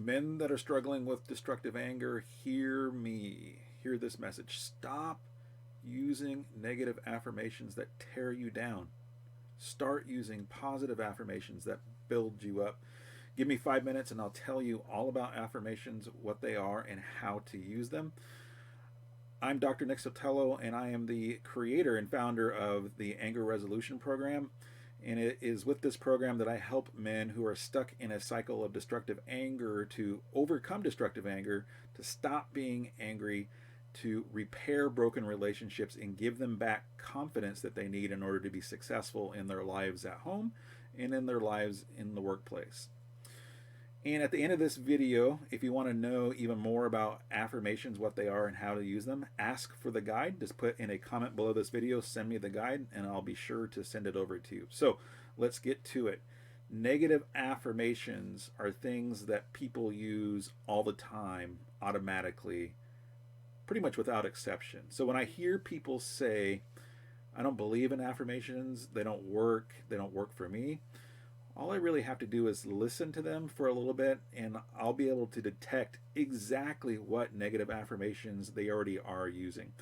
Men that are struggling with destructive anger, hear me. Hear this message. Stop using negative affirmations that tear you down. Start using positive affirmations that build you up. Give me 5 minutes and I'll tell you all about affirmations, what they are, and how to use them. I'm Dr. Nick Sotelo, and I am the creator and founder of the Anger Resolution Program. And it is with this program that I help men who are stuck in a cycle of destructive anger to overcome destructive anger, to stop being angry, to repair broken relationships, and give them back confidence that they need in order to be successful in their lives at home and in their lives in the workplace. And at the end of this video, if you want to know even more about affirmations, what they are and how to use them, ask for the guide. Just put in a comment below this video, send me the guide, and I'll be sure to send it over to you. So let's get to it. Negative affirmations are things that people use all the time, automatically, pretty much without exception. So when I hear people say, I don't believe in affirmations, they don't work for me, all I really have to do is listen to them for a little bit, and I'll be able to detect exactly what negative affirmations they already are using.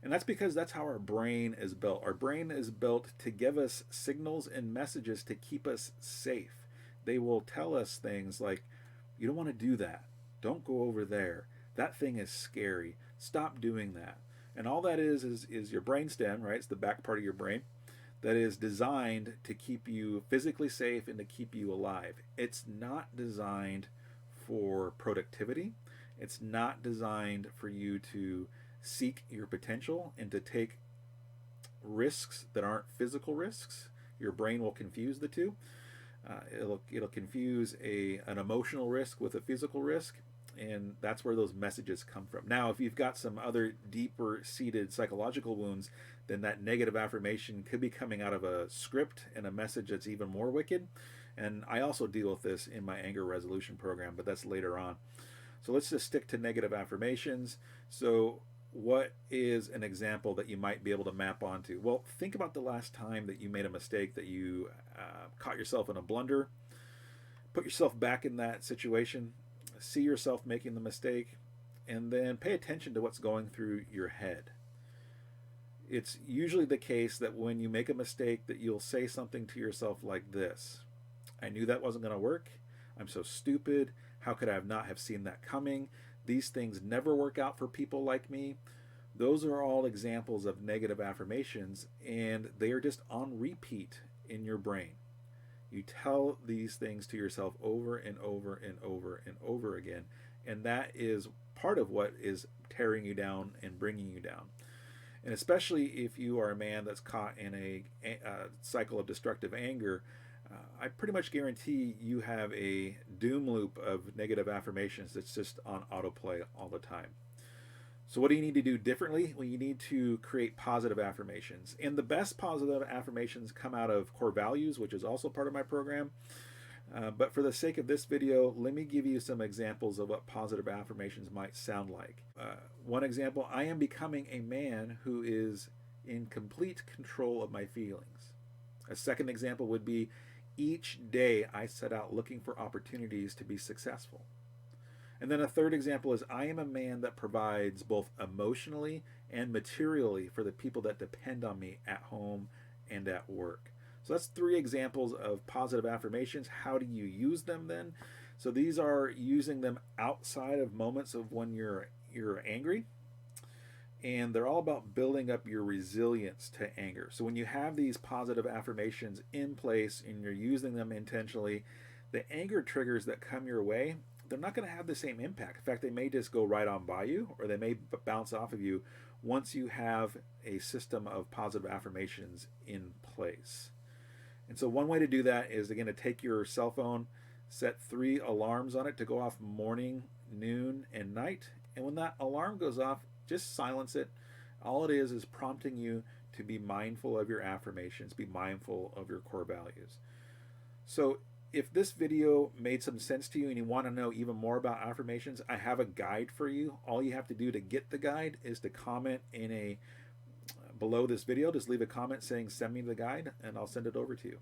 And that's because that's how our brain is built. Our brain is built to give us signals and messages to keep us safe. They will tell us things like, you don't want to do that. Don't go over there. That thing is scary. Stop doing that. And all that is your brainstem, right? It's the back part of your brain that is designed to keep you physically safe and to keep you alive. It's not designed for productivity. It's not designed for you to seek your potential and to take risks that aren't physical risks. Your brain will confuse the two. It'll confuse an emotional risk with a physical risk, and that's where those messages come from. Now, if you've got some other deeper seated psychological wounds, then that negative affirmation could be coming out of a script and a message that's even more wicked. And I also deal with this in my anger resolution program, but that's later on. So let's just stick to negative affirmations. So what is an example that you might be able to map onto? Well, think about the last time that you made a mistake, that you caught yourself in a blunder. Put yourself back in that situation. See yourself making the mistake, and then pay attention to what's going through your head. It's usually the case that when you make a mistake that you'll say something to yourself like this: I knew that wasn't going to work. I'm so stupid. How could I not have seen that coming? These things never work out for people like me. Those are all examples of negative affirmations, and they are just on repeat in your brain. You tell these things to yourself over and over and over and over again, and that is part of what is tearing you down and bringing you down. And especially if you are a man that's caught in a cycle of destructive anger, I pretty much guarantee you have a doom loop of negative affirmations that's just on autoplay all the time. So what do you need to do differently? Well, you need to create positive affirmations. And the best positive affirmations come out of core values, which is also part of my program. But for the sake of this video, let me give you some examples of what positive affirmations might sound like. One example: I am becoming a man who is in complete control of my feelings. A second example would be, each day I set out looking for opportunities to be successful. And then a third example is, I am a man that provides both emotionally and materially for the people that depend on me at home and at work. So that's 3 examples of positive affirmations. How do you use them then? So these are using them outside of moments of when you're angry. And they're all about building up your resilience to anger. So when you have these positive affirmations in place and you're using them intentionally, the anger triggers that come your way, they're not going to have the same impact. In fact, they may just go right on by you, or they may bounce off of you once you have a system of positive affirmations in place. And so one way to do that is, again, to take your cell phone, set 3 alarms on it to go off morning, noon, and night. And when that alarm goes off, just silence it. All it is prompting you to be mindful of your affirmations, be mindful of your core values. So if this video made some sense to you and you want to know even more about affirmations, I have a guide for you. All you have to do to get the guide is to comment below this video. Just leave a comment saying send me the guide, and I'll send it over to you.